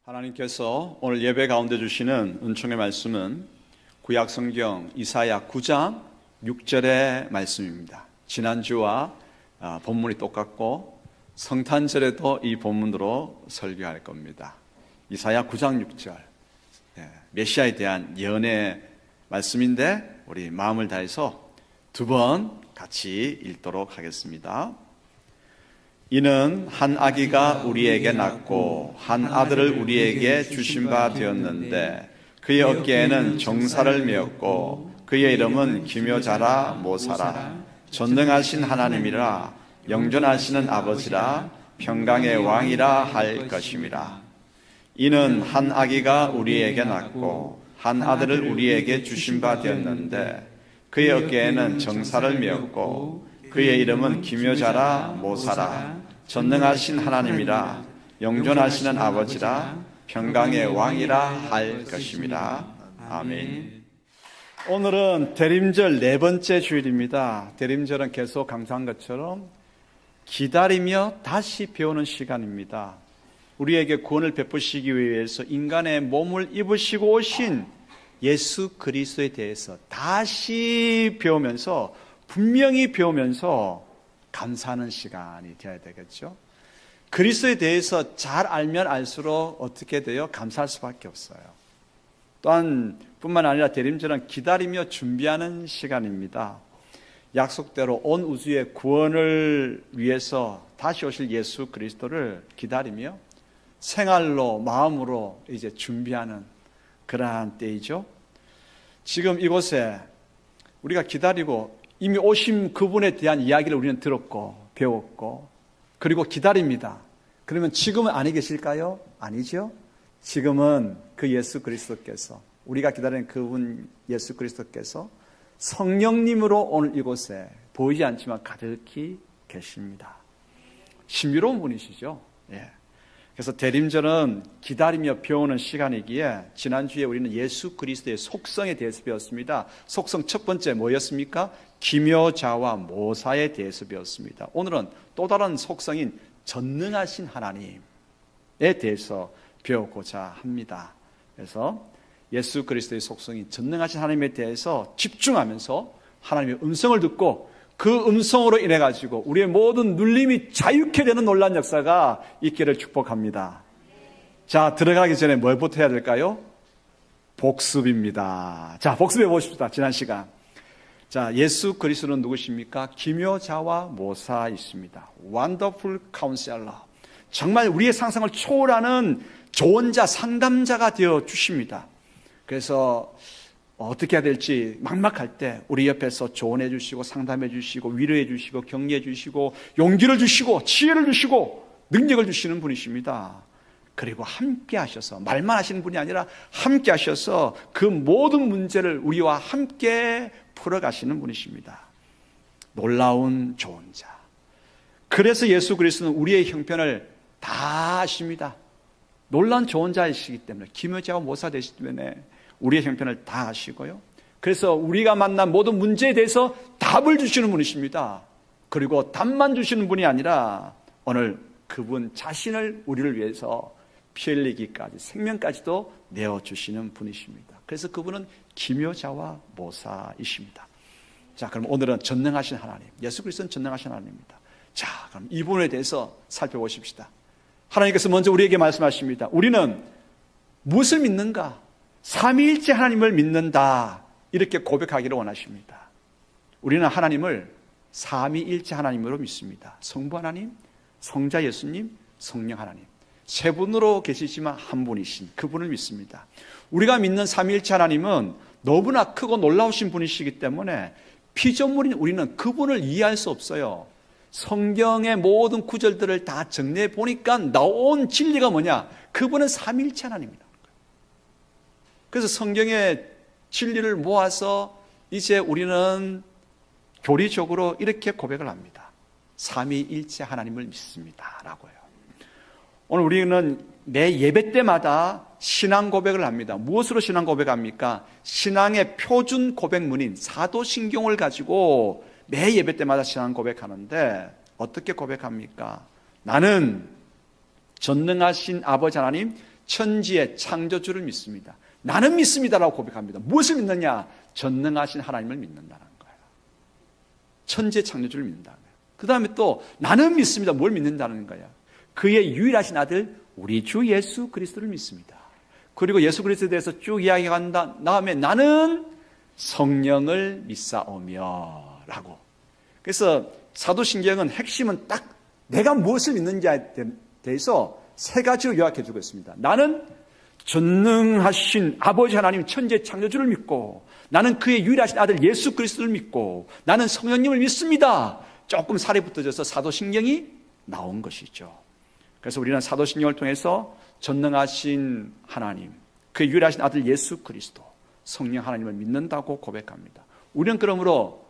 하나님께서 오늘 예배 가운데 주시는 은총의 말씀은 구약성경 이사야 9장 6절의 말씀입니다. 지난주와 본문이 똑같고 성탄절에도 이 본문으로 설교할 겁니다. 이사야 9장 6절, 메시아에 대한 예언의 말씀인데 우리 마음을 다해서 두 번 같이 읽도록 하겠습니다. 이는 한 아기가 우리에게 낳고 한 아들을 우리에게 주신 바 되었는데 그의 어깨에는 정사를 메었고 그의 이름은 기묘자라 모사라 전능하신 하나님이라 영존하시는 아버지라 평강의 왕이라 할 것임이라. 이는 한 아기가 우리에게 낳고 한 아들을 우리에게 주신 바 되었는데 그의 어깨에는 정사를 메었고 그의 이름은 기묘자라 모사라 전능하신 하나님이라 영존하시는 아버지라 평강의 왕이라 할 것입니다. 아멘. 오늘은 대림절 네 번째 주일입니다. 대림절은 계속 강조한 것처럼 기다리며 다시 배우는 시간입니다. 우리에게 구원을 베푸시기 위해서 인간의 몸을 입으시고 오신 예수 그리스도에 대해서 다시 배우면서 분명히 배우면서 감사하는 시간이 되어야 되겠죠. 그리스도에 대해서 잘 알면 알수록 어떻게 돼요? 감사할 수밖에 없어요. 또한 뿐만 아니라 대림절은 기다리며 준비하는 시간입니다. 약속대로 온 우주의 구원을 위해서 다시 오실 예수 그리스도를 기다리며 생활로 마음으로 이제 준비하는 그러한 때이죠. 지금 이곳에 우리가 기다리고 이미 오신 그분에 대한 이야기를 우리는 들었고 배웠고 그리고 기다립니다. 그러면 지금은 아니 계실까요? 아니죠. 지금은 그 예수 그리스도께서 우리가 기다리는 그분 예수 그리스도께서 성령님으로 오늘 이곳에 보이지 않지만 가득히 계십니다. 신비로운 분이시죠. 그래서 대림절은 기다리며 배우는 시간이기에 지난주에 우리는 예수 그리스도의 속성에 대해서 배웠습니다. 속성 첫 번째 뭐였습니까? 기묘자와 모사에 대해서 배웠습니다. 오늘은 또 다른 속성인 전능하신 하나님에 대해서 배우고자 합니다. 그래서 예수 그리스도의 속성인 전능하신 하나님에 대해서 집중하면서 하나님의 음성을 듣고 그 음성으로 인해 가지고 우리의 모든 눌림이 자유케 되는 놀라운 역사가 있기를 축복합니다. 자, 들어가기 전에 뭘부터 해야 될까요? 복습입니다. 자, 복습해 보십시다. 지난 시간. 자, 예수 그리스도는 누구십니까? 기묘자와 모사이십니다. Wonderful Counselor. 정말 우리의 상상을 초월하는 조언자, 상담자가 되어 주십니다. 그래서 어떻게 해야 될지 막막할 때 우리 옆에서 조언해 주시고 상담해 주시고 위로해 주시고 격려해 주시고 용기를 주시고 지혜를 주시고 능력을 주시는 분이십니다. 그리고 함께 하셔서 말만 하시는 분이 아니라 함께 하셔서 그 모든 문제를 우리와 함께 풀어가시는 분이십니다. 놀라운 조언자. 그래서 예수 그리스도는 우리의 형편을 다 아십니다. 놀라운 조언자이시기 때문에 기묘자와 모사 되시기 때문에 우리의 형편을 다 아시고요. 그래서 우리가 만난 모든 문제에 대해서 답을 주시는 분이십니다. 그리고 답만 주시는 분이 아니라 오늘 그분 자신을 우리를 위해서 피 흘리기까지 생명까지도 내어주시는 분이십니다. 그래서 그분은 기묘자와 모사이십니다. 자, 그럼 오늘은 전능하신 하나님, 예수 그리스도는 전능하신 하나님입니다. 자, 그럼 이분에 대해서 살펴보십시다. 하나님께서 먼저 우리에게 말씀하십니다. 우리는 무엇을 믿는가? 삼위일체 하나님을 믿는다. 이렇게 고백하기를 원하십니다. 우리는 하나님을 삼위일체 하나님으로 믿습니다. 성부 하나님, 성자 예수님, 성령 하나님. 세 분으로 계시지만 한 분이신 그분을 믿습니다. 우리가 믿는 삼위일체 하나님은 너무나 크고 놀라우신 분이시기 때문에 피조물인 우리는 그분을 이해할 수 없어요. 성경의 모든 구절들을 다 정리해 보니까 나온 진리가 뭐냐? 그분은 삼위일체 하나님입니다. 그래서 성경의 진리를 모아서 이제 우리는 교리적으로 이렇게 고백을 합니다. 삼위일체 하나님을 믿습니다 라고요. 오늘 우리는 매 예배 때마다 신앙 고백을 합니다. 무엇으로 신앙 고백합니까? 신앙의 표준 고백문인 사도신경을 가지고 매 예배 때마다 신앙 고백하는데 어떻게 고백합니까? 나는 전능하신 아버지 하나님, 천지의 창조주를 믿습니다. 나는 믿습니다라고 고백합니다. 무엇을 믿느냐? 전능하신 하나님을 믿는다는 거예요. 천지의 창조주를 믿는다는 거예요. 그 다음에 또 나는 믿습니다. 뭘 믿는다는 거예요? 그의 유일하신 아들 우리 주 예수 그리스도를 믿습니다. 그리고 예수 그리스도에 대해서 쭉 이야기한 다음에 나는 성령을 믿사오며 라고. 그래서 사도신경은 핵심은 딱 내가 무엇을 믿는지에 대해서 세 가지로 요약해 주고 있습니다. 나는 전능하신 아버지 하나님 천지의 창조주를 믿고, 나는 그의 유일하신 아들 예수 그리스도를 믿고, 나는 성령님을 믿습니다. 조금 살이 붙어져서 사도신경이 나온 것이죠. 그래서 우리는 사도신경을 통해서 전능하신 하나님, 그의 유일하신 아들 예수 그리스도, 성령 하나님을 믿는다고 고백합니다. 우리는 그러므로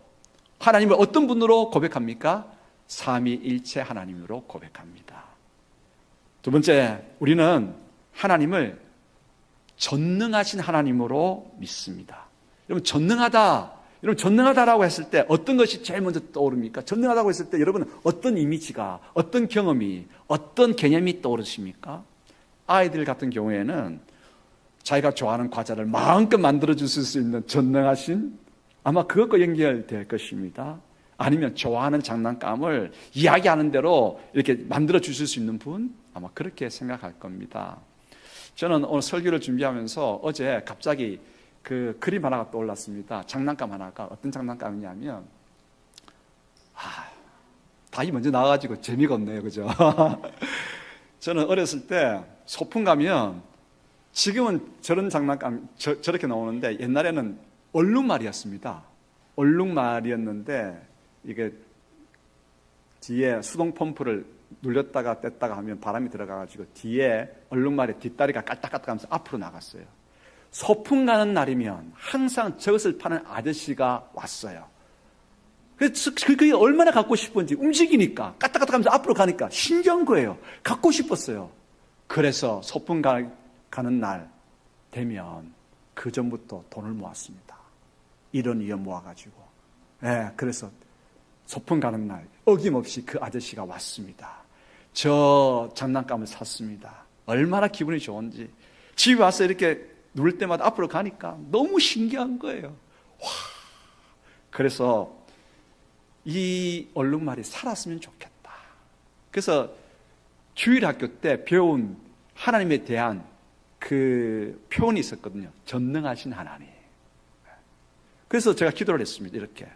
하나님을 어떤 분으로 고백합니까? 삼위일체 하나님으로 고백합니다. 두 번째, 우리는 하나님을 전능하신 하나님으로 믿습니다. 여러분, 전능하다라고 했을 때 어떤 것이 제일 먼저 떠오릅니까? 전능하다고 했을 때 여러분 어떤 이미지가, 어떤 경험이, 어떤 개념이 떠오르십니까? 아이들 같은 경우에는 자기가 좋아하는 과자를 마음껏 만들어 주실 수 있는 전능하신, 아마 그것과 연결될 것입니다. 아니면 좋아하는 장난감을 이야기하는 대로 이렇게 만들어 주실 수 있는 분, 아마 그렇게 생각할 겁니다. 저는 오늘 설교를 준비하면서 어제 갑자기 그 그림 하나가 떠올랐습니다. 장난감 하나가 어떤 장난감이냐면, 답이 먼저 나와가지고 재미가 없네요, 그죠? 저는 어렸을 때 소풍 가면, 지금은 저런 장난감 저렇게 나오는데 옛날에는 얼룩말이었습니다. 얼룩말이었는데 이게 뒤에 수동 펌프를 눌렸다가 뗐다가 하면 바람이 들어가가지고 뒤에 얼룩말의 뒷다리가 깔딱깔딱하면서 앞으로 나갔어요. 소풍 가는 날이면 항상 저것을 파는 아저씨가 왔어요. 그래서 그게 얼마나 갖고 싶은지, 움직이니까 까딱까딱하면서 앞으로 가니까 신기한 거예요. 갖고 싶었어요. 그래서 소풍 가는 날 되면 그 전부터 돈을 모았습니다. 1원 2원 모아가지고. 그래서 소풍 가는 날 어김없이 그 아저씨가 왔습니다. 저 장난감을 샀습니다. 얼마나 기분이 좋은지. 집에 와서 이렇게 누를 때마다 앞으로 가니까 너무 신기한 거예요. 와. 그래서 이 얼룩말이 살았으면 좋겠다. 그래서 주일학교 때 배운 하나님에 대한 그 표현이 있었거든요. 전능하신 하나님. 그래서 제가 기도를 했습니다. 이렇게.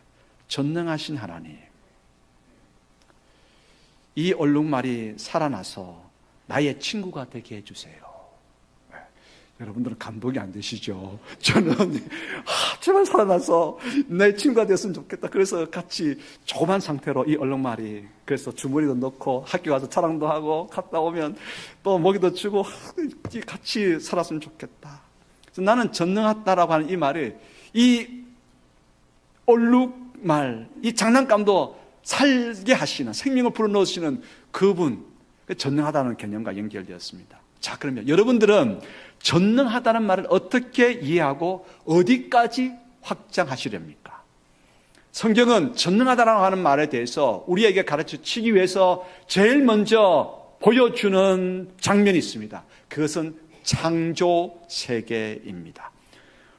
전능하신 하나님, 이 얼룩말이 살아나서 나의 친구가 되게 해주세요. 여러분들은 감동이 안 되시죠? 저는 제발 살아나서 내 친구가 되었으면 좋겠다. 그래서 같이 조그만 상태로 이 얼룩말이, 그래서 주머니도 넣고 학교 가서 자랑도 하고 갔다 오면 또 먹이도 주고 같이 살았으면 좋겠다. 그래서 나는 전능하다라고 하는 이 말을, 이 얼룩말, 이 장난감도 살게 하시는, 생명을 불어넣으시는 그분, 전능하다는 개념과 연결되었습니다. 자, 그러면 여러분들은 전능하다는 말을 어떻게 이해하고 어디까지 확장하시렵니까? 성경은 전능하다라고 하는 말에 대해서 우리에게 가르쳐 주기 위해서 제일 먼저 보여주는 장면이 있습니다. 그것은 창조 세계입니다.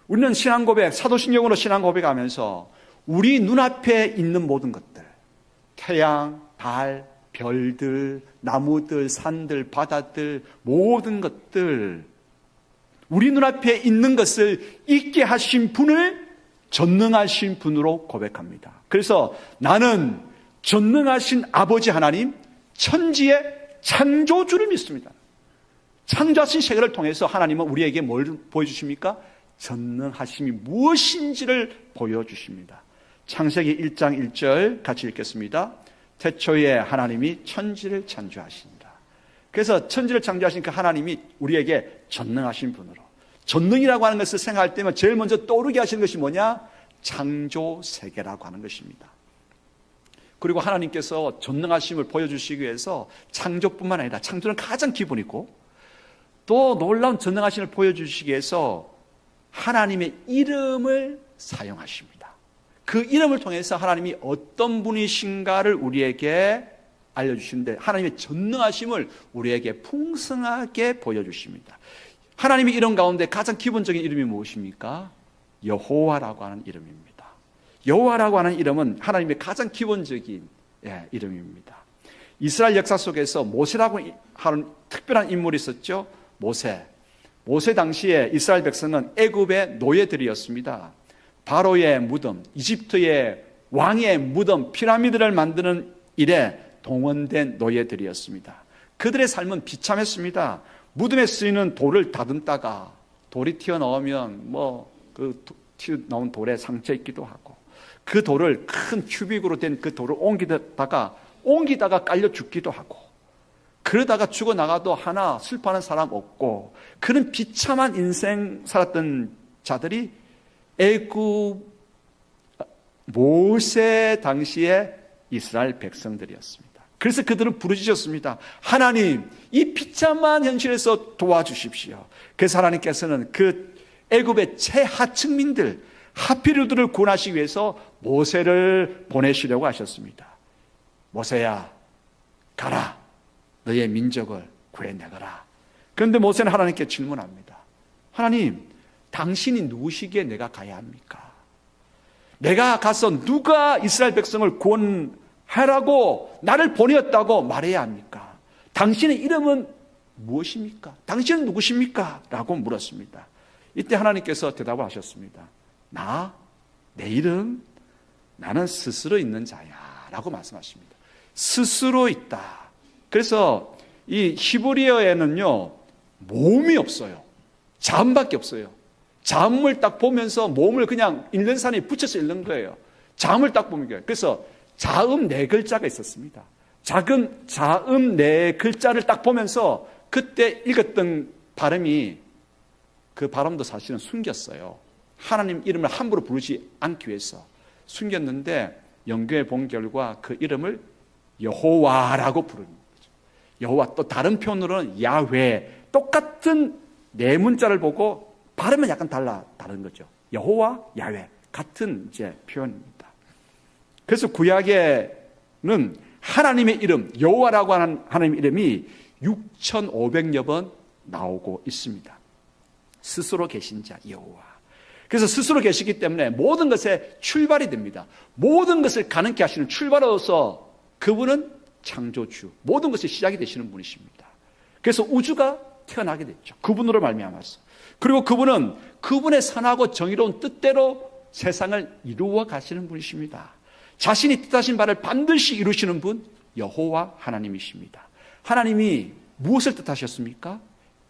우리는 신앙고백, 사도신경으로 신앙고백하면서 우리 눈앞에 있는 모든 것들, 태양, 달, 별들, 나무들, 산들, 바다들, 모든 것들, 우리 눈앞에 있는 것을 있게 하신 분을 전능하신 분으로 고백합니다. 그래서 나는 전능하신 아버지 하나님, 천지의 창조주를 믿습니다. 창조하신 세계를 통해서 하나님은 우리에게 뭘 보여주십니까? 전능하심이 무엇인지를 보여주십니다. 창세기 1장 1절 같이 읽겠습니다. 태초에 하나님이 천지를 창조하신다. 그래서 천지를 창조하신 그 하나님이 우리에게 전능하신 분으로, 전능이라고 하는 것을 생각할 때면 제일 먼저 떠오르게 하시는 것이 뭐냐? 창조 세계라고 하는 것입니다. 그리고 하나님께서 전능하심을 보여주시기 위해서 창조뿐만 아니라, 창조는 가장 기본이고, 또 놀라운 전능하심을 보여주시기 위해서 하나님의 이름을 사용하십니다. 그 이름을 통해서 하나님이 어떤 분이신가를 우리에게 알려주시는데 하나님의 전능하심을 우리에게 풍성하게 보여주십니다. 하나님의 이름 가운데 가장 기본적인 이름이 무엇입니까? 여호와라고 하는 이름입니다. 여호와라고 하는 이름은 하나님의 가장 기본적인 이름입니다. 이스라엘 역사 속에서 모세라고 하는 특별한 인물이 있었죠. 모세 당시에 이스라엘 백성은 애굽의 노예들이었습니다. 바로의 무덤, 이집트의 왕의 무덤, 피라미드를 만드는 일에 동원된 노예들이었습니다. 그들의 삶은 비참했습니다. 무덤에 쓰이는 돌을 다듬다가 돌이 튀어나오면 그 튀어나온 돌에 상처 있기도 하고, 그 돌을 큰 큐빅으로 된 그 돌을 옮기다가 깔려 죽기도 하고, 그러다가 죽어나가도 하나 슬퍼하는 사람 없고, 그런 비참한 인생 살았던 자들이 애굽 모세 당시의 이스라엘 백성들이었습니다. 그래서 그들은 부르짖었습니다. 하나님, 이 비참한 현실에서 도와주십시오. 그래서 하나님께서는 그 애굽의 최하층민들, 하피르들을 구원하시기 위해서 모세를 보내시려고 하셨습니다. 모세야, 가라. 너의 민족을 구해내거라. 그런데 모세는 하나님께 질문합니다. 하나님, 당신이 누구시기에 내가 가야 합니까? 내가 가서 누가 이스라엘 백성을 구원하라고 나를 보내었다고 말해야 합니까? 당신의 이름은 무엇입니까? 당신은 누구십니까? 라고 물었습니다. 이때 하나님께서 대답을 하셨습니다. 내 이름, 나는 스스로 있는 자야 라고 말씀하십니다. 스스로 있다. 그래서 이 히브리어에는요, 모음이 없어요. 자음밖에 없어요. 자음을 딱 보면서 몸을 그냥 읽는 사람이 붙여서 읽는 거예요. 자음을 딱 보면. 그래서 자음 4글자가 있었습니다. 작은 자음 4글자를 딱 보면서 그때 읽었던 발음이, 그 발음도 사실은 숨겼어요. 하나님 이름을 함부로 부르지 않기 위해서 숨겼는데, 연구해 본 결과 그 이름을 여호와라고 부르는 거죠. 여호와, 또 다른 표현으로는 야훼, 똑같은 4문자를 보고 발음은 약간 다른 거죠. 여호와, 야훼, 같은 표현입니다. 그래서 구약에는 하나님의 이름, 여호와라고 하는 하나님의 이름이 6,500여 번 나오고 있습니다. 스스로 계신 자, 여호와. 그래서 스스로 계시기 때문에 모든 것에 출발이 됩니다. 모든 것을 가능케 하시는 출발로서 그분은 창조주, 모든 것이 시작이 되시는 분이십니다. 그래서 우주가 태어나게 됐죠. 그분으로 말미암아서. 그리고 그분은 그분의 선하고 정의로운 뜻대로 세상을 이루어 가시는 분이십니다. 자신이 뜻하신 바를 반드시 이루시는 분, 여호와 하나님이십니다. 하나님이 무엇을 뜻하셨습니까?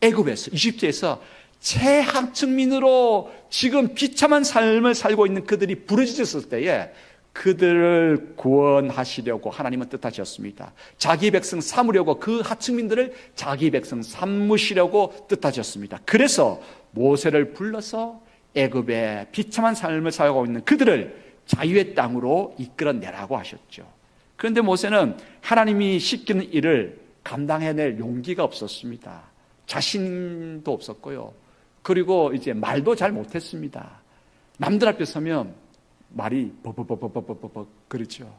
애굽에서, 이집트에서 최하층민으로 지금 비참한 삶을 살고 있는 그들이 부르짖었을 때에 그들을 구원하시려고 하나님은 뜻하셨습니다. 자기 백성 삼으려고, 그 하층민들을 자기 백성 삼으시려고 뜻하셨습니다. 그래서 모세를 불러서 애굽의 비참한 삶을 살고 있는 그들을 자유의 땅으로 이끌어내라고 하셨죠. 그런데 모세는 하나님이 시키는 일을 감당해낼 용기가 없었습니다. 자신도 없었고요. 그리고 이제 말도 잘 못했습니다. 남들 앞에 서면 말이 버버버버버버버 그렇죠.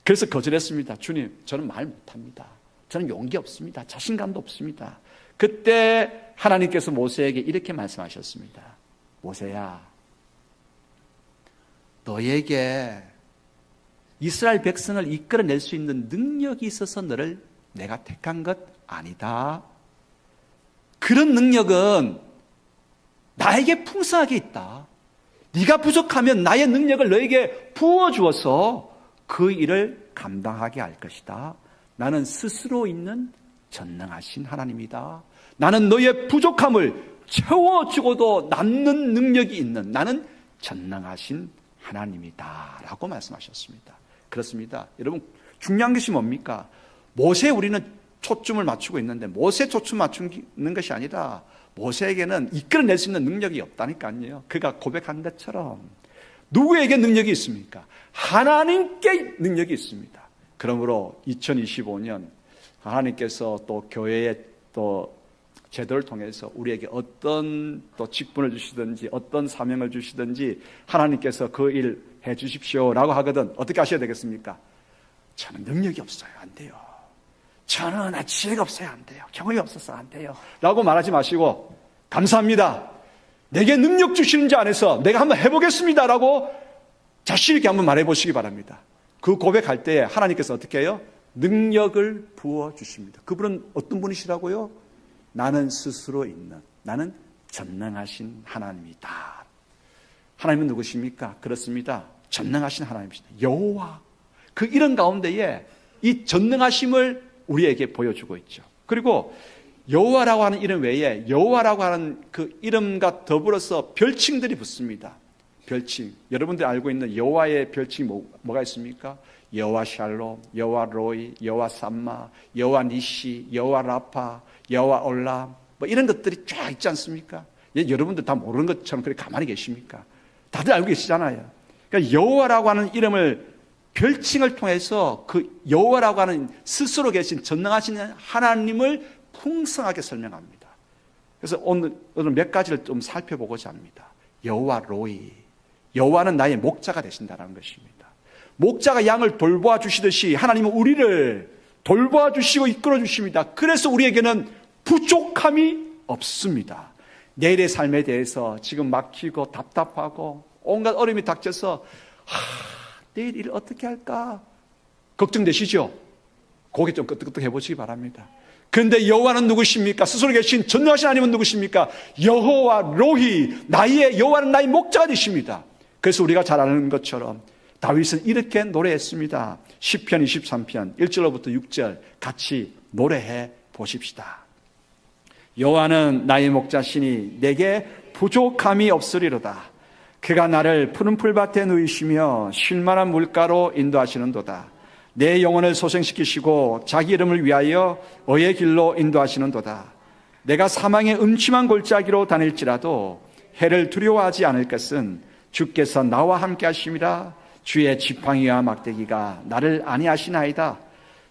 그래서 거절했습니다. 주님, 저는 말 못합니다. 저는 용기 없습니다. 자신감도 없습니다. 그때 하나님께서 모세에게 이렇게 말씀하셨습니다. 모세야, 너에게 이스라엘 백성을 이끌어낼 수 있는 능력이 있어서 너를 내가 택한 것 아니다. 그런 능력은 나에게 풍성하게 있다. 네가 부족하면 나의 능력을 너에게 부어주어서 그 일을 감당하게 할 것이다. 나는 스스로 있는 전능하신 하나님이다. 나는 너의 부족함을 채워주고도 남는 능력이 있는, 나는 전능하신 하나님이다 라고 말씀하셨습니다. 그렇습니다. 여러분, 중요한 것이 뭡니까? 모세에 우리는 초점을 맞추고 있는데, 모세에 초점 맞추는 것이 아니라 모세에게는 이끌어낼 수 있는 능력이 없다니까요. 그가 고백한 것처럼 누구에게 능력이 있습니까? 하나님께 능력이 있습니다. 그러므로 2025년 하나님께서 또 교회의 또 제도를 통해서 우리에게 어떤 또 직분을 주시든지 어떤 사명을 주시든지 하나님께서 그 일 해 주십시오라고 하거든 어떻게 하셔야 되겠습니까? 저는 능력이 없어요. 안 돼요. 저는 지혜가 없어야 안 돼요. 경험이 없어서 안 돼요. 라고 말하지 마시고 감사합니다. 내게 능력 주시는 자 안에서 내가 한번 해보겠습니다. 라고 자신 있게 한번 말해보시기 바랍니다. 그 고백할 때 하나님께서 어떻게 해요? 능력을 부어주십니다. 그분은 어떤 분이시라고요? 나는 스스로 있는, 나는 전능하신 하나님이다. 하나님은 누구십니까? 그렇습니다. 전능하신 하나님이시다. 여호와. 그 이름 가운데에 이 전능하심을 우리에게 보여주고 있죠. 그리고 여호와라고 하는 이름 외에 여호와라고 하는 그 이름과 더불어서 별칭들이 붙습니다. 별칭. 여러분들이 알고 있는 여호와의 별칭이 뭐가 있습니까? 여호와 샬롬, 여호와 로이, 여호와 삼마, 여호와 니시, 여호와 라파, 여호와 올람, 뭐 이런 것들이 쫙 있지 않습니까? 여러분들 다 모르는 것처럼 그렇게 가만히 계십니까? 다들 알고 계시잖아요. 그러니까 여호와라고 하는 이름을 별칭을 통해서 그 여호와라고 하는 스스로 계신 전능하신 하나님을 풍성하게 설명합니다. 그래서 오늘 몇 가지를 좀 살펴보고자 합니다. 여호와 로이, 여호와는 나의 목자가 되신다는 것입니다. 목자가 양을 돌보아 주시듯이 하나님은 우리를 돌보아 주시고 이끌어 주십니다. 그래서 우리에게는 부족함이 없습니다. 내일의 삶에 대해서 지금 막히고 답답하고 온갖 어려움이 닥쳐서 내일 일 어떻게 할까 걱정되시죠? 고개 좀 끄덕끄덕 해보시기 바랍니다. 그런데 여호와는 누구십니까? 스스로 계신 전능하신 하나님은 누구십니까? 여호와 로히, 나의 여호와는 나의 목자가 되십니다. 그래서 우리가 잘 아는 것처럼 다윗은 이렇게 노래했습니다. 시편 23편 1절로부터 6절 같이 노래해 보십시다. 여호와는 나의 목자시니 내게 부족함이 없으리로다. 그가 나를 푸른 풀밭에 누이시며 쉴만한 물가로 인도하시는도다. 내 영혼을 소생시키시고 자기 이름을 위하여 의의 길로 인도하시는도다. 내가 사망의 음침한 골짜기로 다닐지라도 해를 두려워하지 않을 것은 주께서 나와 함께 하심이라. 주의 지팡이와 막대기가 나를 안위하시나이다.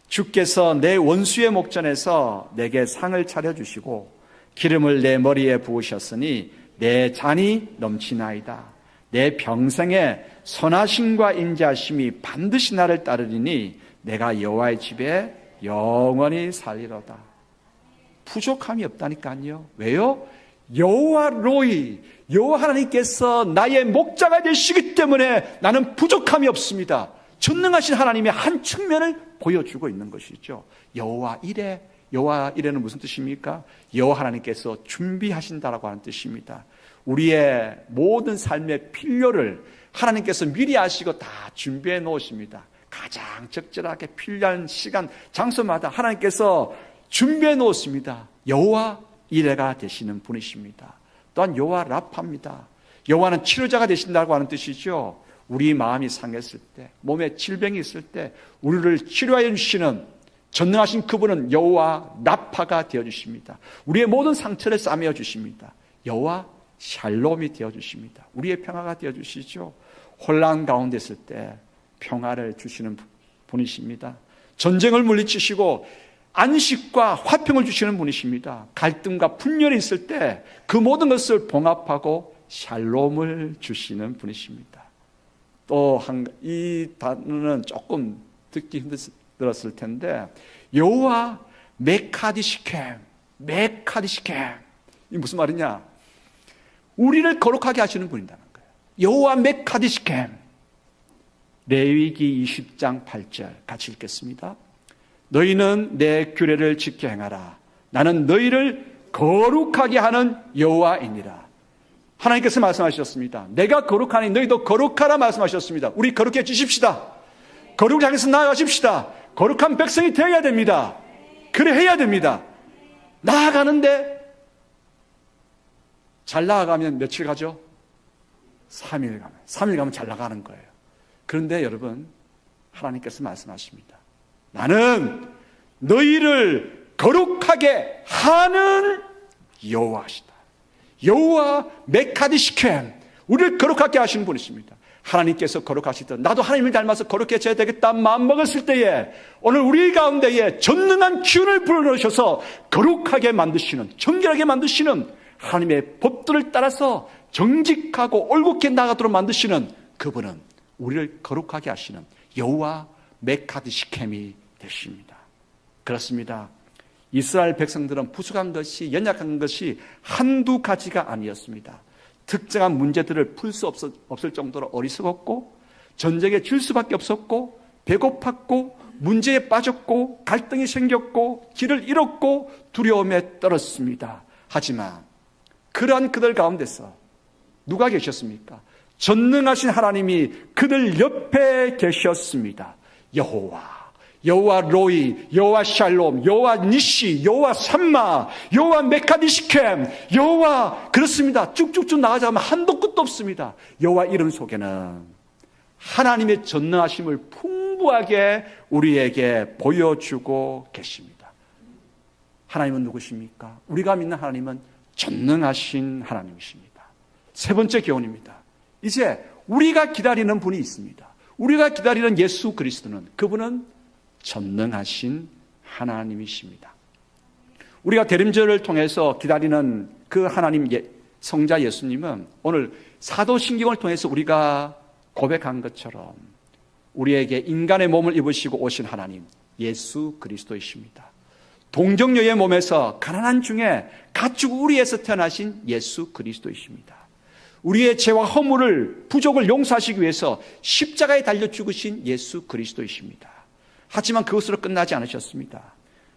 주께서 내 원수의 목전에서 내게 상을 차려주시고 기름을 내 머리에 부으셨으니 내 잔이 넘치나이다. 내 평생에 선하심과 인자하심이 반드시 나를 따르리니 내가 여호와의 집에 영원히 살리로다. 부족함이 없다니까요. 왜요? 여호와 로이, 여호와 하나님께서 나의 목자가 되시기 때문에 나는 부족함이 없습니다. 전능하신 하나님의 한 측면을 보여주고 있는 것이죠. 여호와 이레, 여호와 이레는 무슨 뜻입니까? 여호와 하나님께서 준비하신다라고 하는 뜻입니다. 우리의 모든 삶의 필요를 하나님께서 미리 아시고 다 준비해 놓으십니다. 가장 적절하게 필요한 시간, 장소마다 하나님께서 준비해 놓습니다. 여호와 이레가 되시는 분이십니다. 또한 여호와 라파입니다. 여호와는 치료자가 되신다고 하는 뜻이죠. 우리 마음이 상했을 때, 몸에 질병이 있을 때 우리를 치료하여 주시는 전능하신 그분은 여호와 라파가 되어주십니다. 우리의 모든 상처를 싸매어 주십니다. 여호와 샬롬이 되어주십니다. 우리의 평화가 되어주시죠. 혼란 가운데 있을 때 평화를 주시는 분이십니다. 전쟁을 물리치시고 안식과 화평을 주시는 분이십니다. 갈등과 분열이 있을 때 그 모든 것을 봉합하고 샬롬을 주시는 분이십니다. 또 이 단어는 조금 듣기 힘들었을 텐데 여호와 메카디시켐, 메카디시켐 이 무슨 말이냐? 우리를 거룩하게 하시는 분이라는 거예요. 여호와 메카디시켐. 레위기 20장 8절 같이 읽겠습니다. 너희는 내 규례를 지켜 행하라. 나는 너희를 거룩하게 하는 여호와이니라. 하나님께서 말씀하셨습니다. 내가 거룩하니 너희도 거룩하라 말씀하셨습니다. 우리 거룩해지십시다. 거룩을 향해서 나아가십시다. 거룩한 백성이 되어야 됩니다. 그래 해야 됩니다. 나아가는데 잘 나아가면 며칠 가죠? 3일 가면. 3일 가면 잘 나가는 거예요. 그런데 여러분, 하나님께서 말씀하십니다. 나는 너희를 거룩하게 하는 여호와시다. 여호와 메카디시켐, 우리를 거룩하게 하시는 분이십니다. 하나님께서 거룩하시듯 나도 하나님을 닮아서 거룩해져야 되겠다 마음먹었을 때에 오늘 우리 가운데에 전능한 기운을 불어넣으셔서 거룩하게 만드시는, 정결하게 만드시는 하나님의 법들을 따라서 정직하고 올곧게 나가도록 만드시는 그분은 우리를 거룩하게 하시는 여호와 메카디시켐이 되십니다. 그렇습니다. 이스라엘 백성들은 부족한 것이, 연약한 것이 한두 가지가 아니었습니다. 특정한 문제들을 풀 수 없을 정도로 어리석었고, 전쟁에 질 수밖에 없었고, 배고팠고, 문제에 빠졌고, 갈등이 생겼고, 길을 잃었고, 두려움에 떨었습니다. 하지만 그러한 그들 가운데서 누가 계셨습니까? 전능하신 하나님이 그들 옆에 계셨습니다. 여호와 로이, 여호와 샬롬, 여호와 니시, 여호와 삼마, 여호와 메카디시켐, 여호와, 그렇습니다. 쭉쭉쭉 나가자면 한도 끝도 없습니다. 여호와 이름 속에는 하나님의 전능하심을 풍부하게 우리에게 보여주고 계십니다. 하나님은 누구십니까? 우리가 믿는 하나님은 전능하신 하나님이십니다. 세 번째 교훈입니다. 이제 우리가 기다리는 분이 있습니다. 우리가 기다리는 예수 그리스도는, 그분은 전능하신 하나님이십니다. 우리가 대림절을 통해서 기다리는 그 하나님 성자 예수님은 오늘 사도신경을 통해서 우리가 고백한 것처럼 우리에게 인간의 몸을 입으시고 오신 하나님 예수 그리스도이십니다. 동정녀의 몸에서 가난한 중에 가축 우리에서 태어나신 예수 그리스도이십니다. 우리의 죄와 허물을, 부족을 용서하시기 위해서 십자가에 달려 죽으신 예수 그리스도이십니다. 하지만 그것으로 끝나지 않으셨습니다.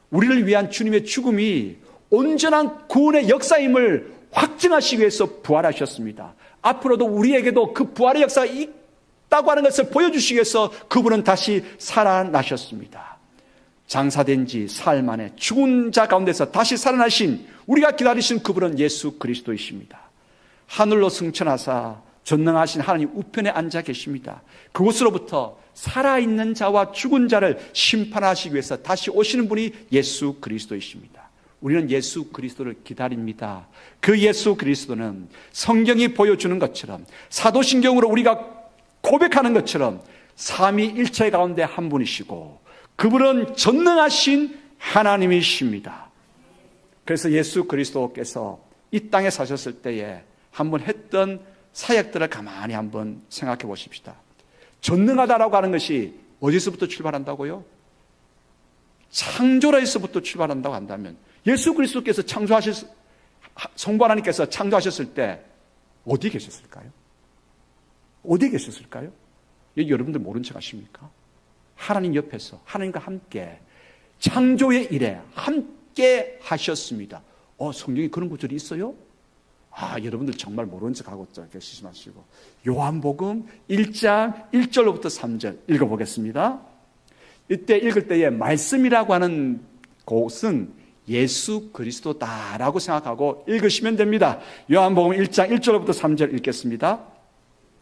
우리를 위한 주님의 죽음이 온전한 구원의 역사임을 확증하시기 위해서 부활하셨습니다. 앞으로도 우리에게도 그 부활의 역사가 있다고 하는 것을 보여주시기 위해서 그분은 다시 살아나셨습니다. 장사된 지 사흘 만에 죽은 자 가운데서 다시 살아나신, 우리가 기다리신 그분은 예수 그리스도이십니다. 하늘로 승천하사 전능하신 하나님 우편에 앉아 계십니다. 그곳으로부터 살아있는 자와 죽은 자를 심판하시기 위해서 다시 오시는 분이 예수 그리스도이십니다. 우리는 예수 그리스도를 기다립니다. 그 예수 그리스도는 성경이 보여주는 것처럼, 사도신경으로 우리가 고백하는 것처럼 삼위일체 가운데 한 분이시고 그분은 전능하신 하나님이십니다. 그래서 예수 그리스도께서 이 땅에 사셨을 때에 한번 했던 사역들을 가만히 한번 생각해 보십시다. 전능하다라고 하는 것이 어디서부터 출발한다고요? 창조라에서부터 출발한다고 한다면 예수 그리스도께서 성부 하나님께서 창조하셨을 때 어디 계셨을까요? 어디 계셨을까요? 여러분들 모른 척 하십니까? 하나님 옆에서 하나님과 함께 창조의 일에 함께 하셨습니다. 성경에 그런 구절이 있어요? 여러분들 정말 모른 척하고 계시지 마시고 요한복음 1장 1절로부터 3절 읽어보겠습니다. 이때 읽을 때에 말씀이라고 하는 곳은 예수 그리스도다라고 생각하고 읽으시면 됩니다. 요한복음 1장 1절로부터 3절 읽겠습니다.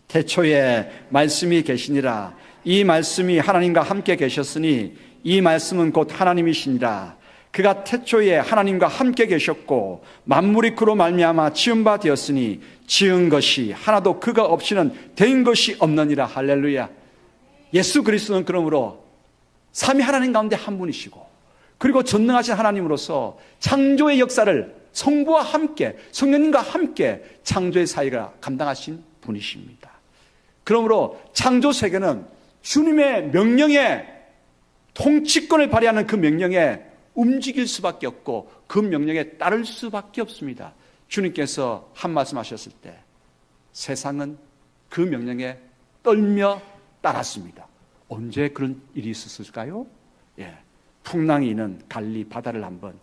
태초에 말씀이 계시니라. 이 말씀이 하나님과 함께 계셨으니 이 말씀은 곧 하나님이시니라. 그가 태초에 하나님과 함께 계셨고 만물이 그로 말미암아 지은 바 되었으니 지은 것이 하나도 그가 없이는 된 것이 없느니라. 할렐루야. 예수 그리스도는 그러므로 삼위 하나님 가운데 한 분이시고, 그리고 전능하신 하나님으로서 창조의 역사를 성부와 함께, 성령님과 함께 창조의 사역을 감당하신 분이십니다. 그러므로 창조 세계는 주님의 명령에, 통치권을 발휘하는 그 명령에 움직일 수밖에 없고 그 명령에 따를 수밖에 없습니다. 주님께서 한 말씀 하셨을 때 세상은 그 명령에 떨며 따랐습니다. 언제 그런 일이 있었을까요? 풍랑이 있는 갈릴리 바다를 한번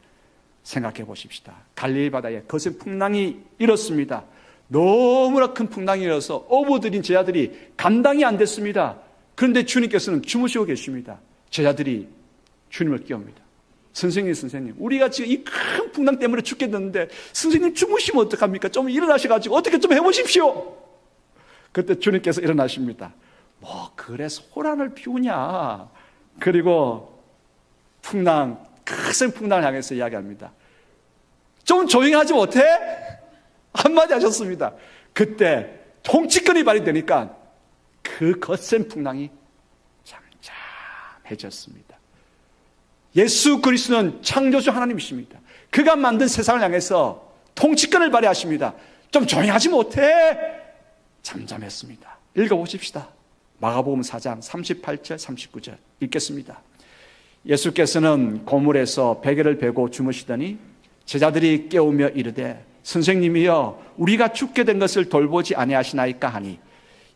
생각해 보십시다. 갈릴리 바다에 거센 풍랑이 일었습니다. 너무나 큰 풍랑이 일어서 어부들인 제자들이 감당이 안 됐습니다. 그런데 주님께서는 주무시고 계십니다. 제자들이 주님을 깨웁니다. 선생님, 우리가 지금 이 큰 풍랑 때문에 죽겠는데 선생님 주무시면 어떡합니까? 좀 일어나셔가지고 어떻게 좀 해보십시오. 그때 주님께서 일어나십니다. 그래서 호란을 피우냐. 그리고 큰 풍랑을 향해서 이야기합니다. 좀 조용히 하지 못해? 한마디 하셨습니다. 그때 통치권이 발휘되니까 그 거센 풍랑이 잠잠해졌습니다. 예수 그리스도는 창조주 하나님이십니다. 그가 만든 세상을 향해서 통치권을 발휘하십니다. 좀 조용히 하지 못해? 잠잠했습니다. 읽어보십시다. 마가복음 4장 38절 39절 읽겠습니다. 예수께서는 고물에서 베개를 베고 주무시더니 제자들이 깨우며 이르되 선생님이여 우리가 죽게 된 것을 돌보지 아니하시나이까 하니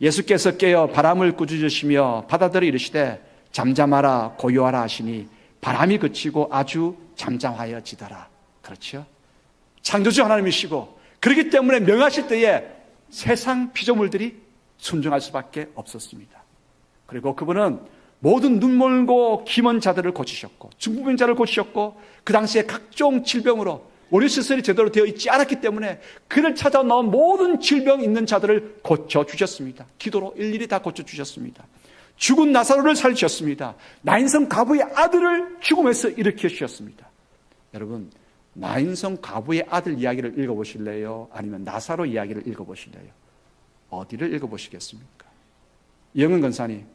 예수께서 깨어 바람을 꾸짖으시며 바다들이 이르시되 잠잠하라 고요하라 하시니 바람이 그치고 아주 잠잠하여지더라. 그렇죠? 창조주 하나님이시고 그렇기 때문에 명하실 때에 세상 피조물들이 순종할 수밖에 없었습니다. 그리고 그분은 모든 눈멀고 기먼 자들을 고치셨고 중풍병자를 고치셨고 그 당시에 각종 질병으로 의료시설이 제대로 되어 있지 않았기 때문에 그를 찾아 나온 모든 질병 있는 자들을 고쳐주셨습니다. 기도로 일일이 다 고쳐주셨습니다. 죽은 나사로를 살리셨습니다. 나인성 과부의 아들을 죽음에서 일으켜 주셨습니다. 여러분, 나인성 과부의 아들 이야기를 읽어보실래요? 아니면 나사로 이야기를 읽어보실래요? 어디를 읽어보시겠습니까? 이영은 권사님,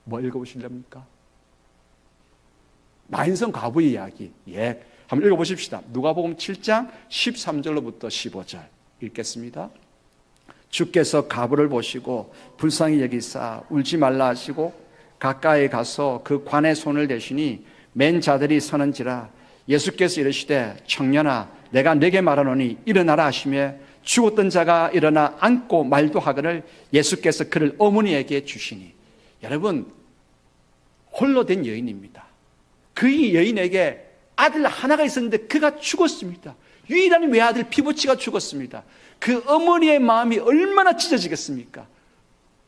뭐 읽어보실랍니까? 나인성 과부의 이야기. 예, 한번 읽어보십시다. 누가복음 7장 13절로부터 15절 읽겠습니다. 주께서 과부를 보시고 불쌍히 여기사 울지 말라 하시고 가까이 가서 그 관에 손을 대시니 맨 자들이 서는지라. 예수께서 이르시되 청년아 내가 네게 말하노니 일어나라 하시며 죽었던 자가 일어나 앉고 말도 하거늘 예수께서 그를 어머니에게 주시니. 여러분, 홀로 된 여인입니다. 그 여인에게 아들 하나가 있었는데 그가 죽었습니다. 유일한 외아들 피부치가 죽었습니다. 그 어머니의 마음이 얼마나 찢어지겠습니까?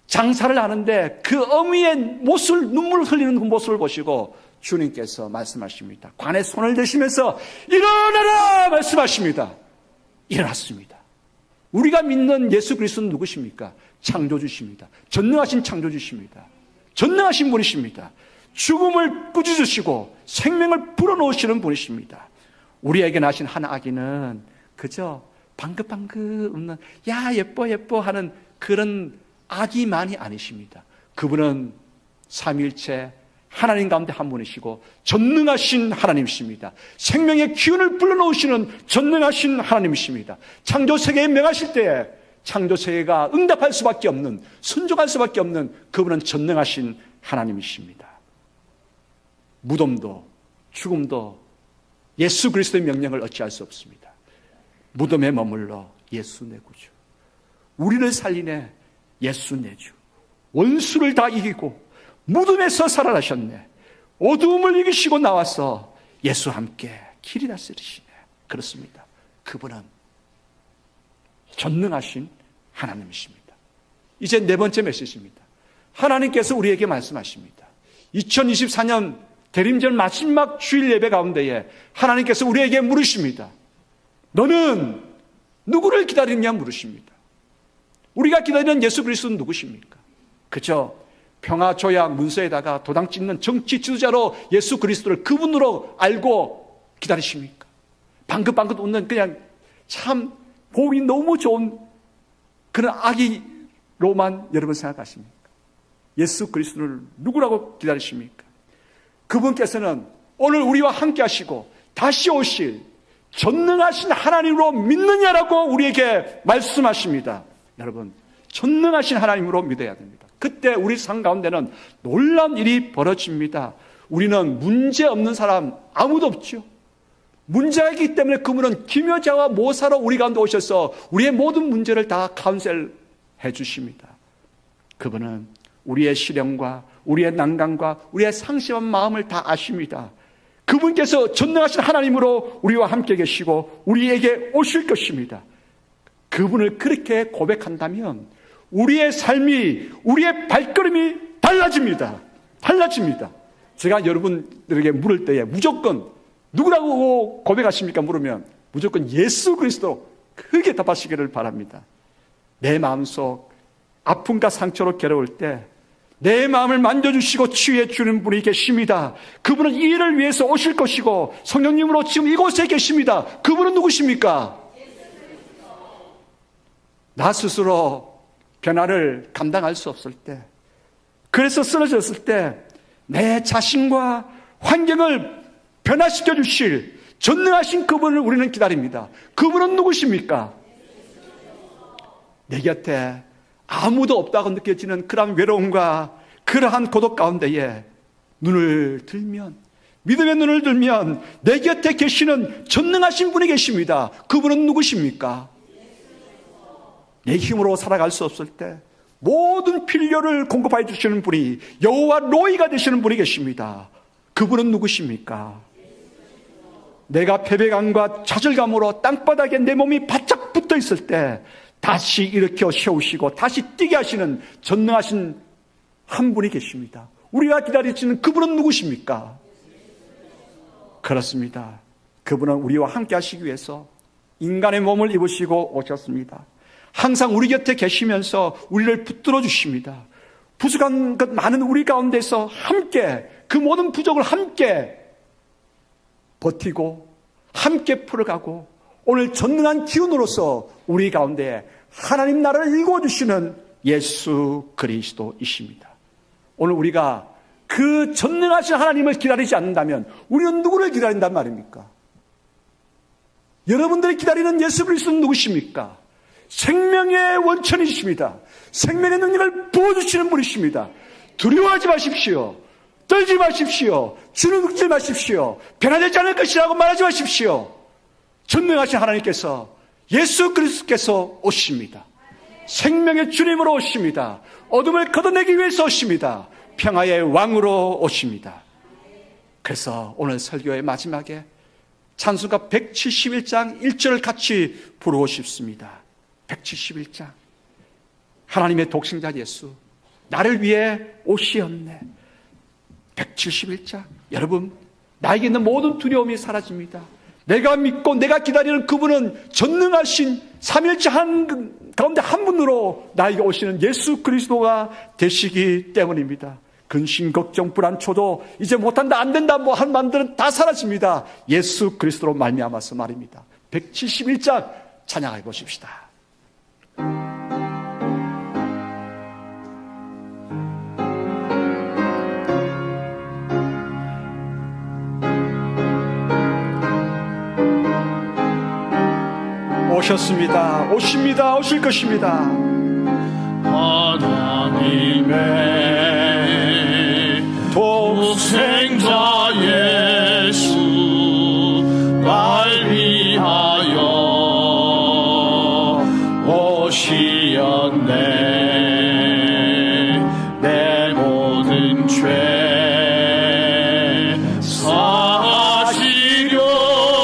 장사를 하는데 그 어머니의 모습을, 눈물을 흘리는 그 모습을 보시고 주님께서 말씀하십니다. 관에 손을 대시면서 일어나라 말씀하십니다. 일어났습니다. 우리가 믿는 예수 그리스도는 누구십니까? 창조주십니다. 전능하신 창조주십니다. 전능하신 분이십니다. 죽음을 꾸짖으시고 생명을 불어넣으시는 분이십니다. 우리에게 나신 한 아기는 그저 방긋방긋 웃는 야 예뻐 예뻐 하는 그런 아기만이 아니십니다. 그분은 삼위일체 하나님 가운데 한 분이시고 전능하신 하나님이십니다. 생명의 기운을 불러넣으시는 전능하신 하나님이십니다. 창조세계에 명하실 때에 창조세계가 응답할 수밖에 없는, 순종할 수밖에 없는 그분은 전능하신 하나님이십니다. 무덤도 죽음도 예수 그리스도의 명령을 어찌할 수 없습니다. 무덤에 머물러 예수 내 구주, 우리를 살리네 예수 내 주, 원수를 다 이기고 무덤에서 살아나셨네, 어두움을 이기시고 나와서 예수와 함께 길이 다스리시네. 그렇습니다. 그분은 전능하신 하나님이십니다. 이제 네 번째 메시지입니다. 하나님께서 우리에게 말씀하십니다. 2024년 대림절 마지막 주일 예배 가운데에 하나님께서 우리에게 물으십니다. 너는 누구를 기다리느냐 물으십니다. 우리가 기다리는 예수 그리스도는 누구십니까? 그저 평화 조약 문서에다가 도장 찍는 정치 지도자로 예수 그리스도를 그분으로 알고 기다리십니까? 방긋방긋 웃는 그냥 참 보기 너무 좋은 그런 아기로만 여러분 생각하십니까? 예수 그리스도를 누구라고 기다리십니까? 그분께서는 오늘 우리와 함께 하시고 다시 오실 전능하신 하나님으로 믿느냐라고 우리에게 말씀하십니다. 여러분, 전능하신 하나님으로 믿어야 됩니다. 그때 우리 삶 가운데는 놀라운 일이 벌어집니다. 우리는 문제 없는 사람 아무도 없죠. 문제가 있기 때문에 그분은 기묘자와 모사로 우리 가운데 오셔서 우리의 모든 문제를 다 카운셀 해 주십니다. 그분은 우리의 시련과 우리의 난관과 우리의 상심한 마음을 다 아십니다. 그분께서 전능하신 하나님으로 우리와 함께 계시고 우리에게 오실 것입니다. 그분을 그렇게 고백한다면 우리의 삶이, 우리의 발걸음이 달라집니다. 달라집니다. 제가 여러분들에게 물을 때에 무조건 누구라고 고백하십니까? 물으면 무조건 예수 그리스도 크게 답하시기를 바랍니다. 내 마음속 아픔과 상처로 괴로울 때 내 마음을 만져주시고 치유해 주는 분이 계십니다. 그분은 이 일을 위해서 오실 것이고 성령님으로 지금 이곳에 계십니다. 그분은 누구십니까? 나 스스로 변화를 감당할 수 없을 때, 그래서 쓰러졌을 때 내 자신과 환경을 변화시켜 주실 전능하신 그분을 우리는 기다립니다. 그분은 누구십니까? 내 곁에 아무도 없다고 느껴지는 그러한 외로움과 그러한 고독 가운데에 눈을 들면 믿음의 눈을 들면 내 곁에 계시는 전능하신 분이 계십니다. 그분은 누구십니까? 내 힘으로 살아갈 수 없을 때 모든 필요를 공급해 주시는 분이 여호와 로이가 되시는 분이 계십니다. 그분은 누구십니까? 내가 패배감과 좌절감으로 땅바닥에 내 몸이 바짝 붙어 있을 때 다시 일으켜 세우시고 다시 뛰게 하시는 전능하신 한 분이 계십니다. 우리가 기다리시는 그분은 누구십니까? 그렇습니다. 그분은 우리와 함께 하시기 위해서 인간의 몸을 입으시고 오셨습니다. 항상 우리 곁에 계시면서 우리를 붙들어 주십니다. 부족한 것 많은 우리 가운데서 함께 그 모든 부족을 함께 버티고 함께 풀어가고 오늘 전능한 기운으로서 우리 가운데 하나님 나라를 일궈주시는 예수 그리스도이십니다. 오늘 우리가 그 전능하신 하나님을 기다리지 않는다면 우리는 누구를 기다린단 말입니까? 여러분들이 기다리는 예수 그리스도는 누구십니까? 생명의 원천이십니다. 생명의 능력을 부어주시는 분이십니다. 두려워하지 마십시오. 떨지 마십시오. 주눅들지 마십시오. 변화되지 않을 것이라고 말하지 마십시오. 전능하신 하나님께서 예수 그리스도께서 오십니다. 생명의 주님으로 오십니다. 어둠을 걷어내기 위해서 오십니다. 평화의 왕으로 오십니다. 그래서 오늘 설교의 마지막에 찬송가 171장 1절을 같이 부르고 싶습니다. 171장. 하나님의 독생자 예수 나를 위해 오시었네. 171장. 여러분, 나에게 있는 모든 두려움이 사라집니다. 내가 믿고 내가 기다리는 그분은 전능하신 삼일째 한 가운데 한 분으로 나에게 오시는 예수 그리스도가 되시기 때문입니다. 근심, 걱정, 불안, 초도 이제 못한다, 안 된다 뭐 한 마음들은 다 사라집니다. 예수 그리스도로 말미암아서 말입니다. 171장 찬양해 보십시다. 오셨습니다. 오십니다. 오실 것입니다. 하나님의 독생자 예수 날 위하여 오시었네. 내 모든 죄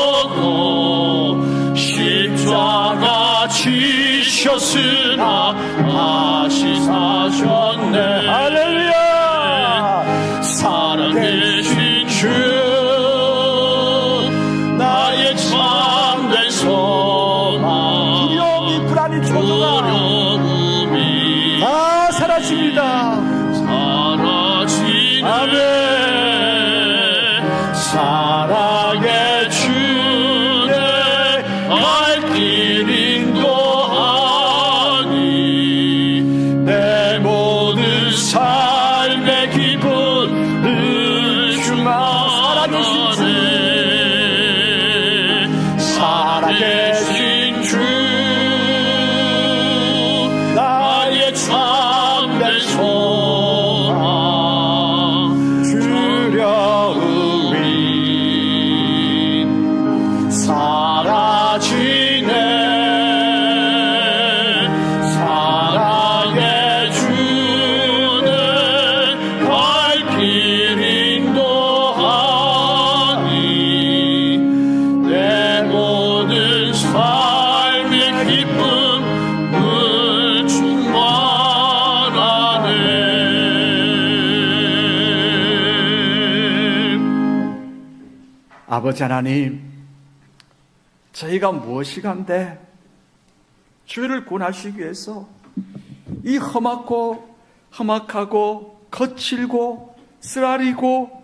사시려고 십자가 지셨으나 다시 사셨네. 할렐루야! 살아계신 주 나의 참된 소망. 두려움이, 불안이, 초조가 두려움이 다 사라집니다. 사라지네. 아멘. 사랑의 주내 갈 길 인도하니 내 모든 삶의 기분을 충만하네. 살아계신 주 나의 참된 소망 두려움이 사라지네. 사랑의 주는 갈 길 인도하니 내 모든 삶의 기쁨을 충만하네. 아버지 하나님, 저희가 무엇이간데 주를 구원하시기 위해서 이 험하고 거칠고 쓰라리고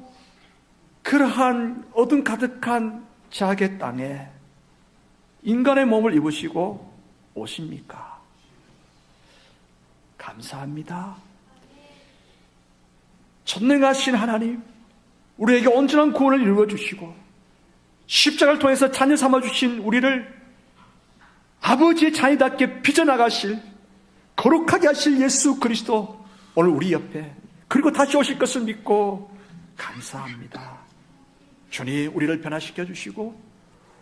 그러한 어둠 가득한 자악의 땅에 인간의 몸을 입으시고 오십니까? 감사합니다. 전능하신 하나님, 우리에게 온전한 구원을 이루어주시고 십자가를 통해서 자녀 삼아주신 우리를 아버지의 자녀답게 빚어나가실, 거룩하게 하실 예수 그리스도 오늘 우리 옆에, 그리고 다시 오실 것을 믿고 감사합니다. 주님 우리를 변화시켜 주시고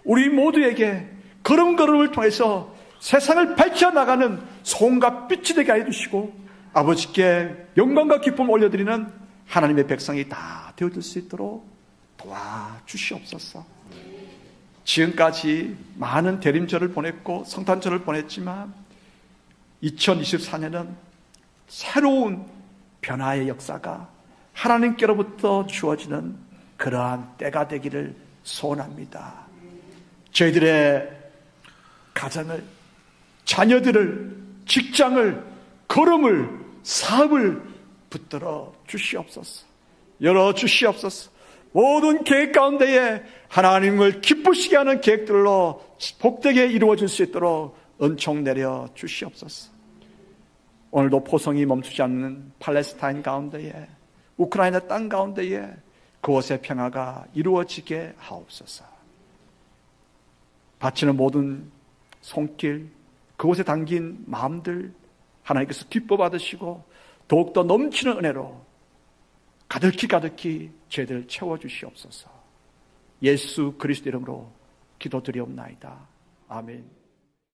우리 모두에게 걸음걸음을 통해서 세상을 밝혀나가는 소금과 빛이 되게 하여 주시고 아버지께 영광과 기쁨을 올려드리는 하나님의 백성이 다 되어줄 수 있도록 도와주시옵소서. 지금까지 많은 대림절을 보냈고 성탄절을 보냈지만 2024년은 새로운 변화의 역사가 하나님께로부터 주어지는 그러한 때가 되기를 소원합니다. 저희들의 가정을, 자녀들을, 직장을, 걸음을, 사업을 붙들어 주시옵소서. 열어 주시옵소서. 모든 계획 가운데에 하나님을 기쁘시게 하는 계획들로 복되게 이루어질 수 있도록 은총 내려 주시옵소서. 오늘도 포성이 멈추지 않는 팔레스타인 가운데에, 우크라이나 땅 가운데에 그곳의 평화가 이루어지게 하옵소서. 바치는 모든 손길, 그곳에 담긴 마음들 하나님께서 기뻐 받으시고 더욱더 넘치는 은혜로 가득히 죄들 채워주시옵소서. 예수 그리스도 이름으로 기도드리옵나이다. 아멘.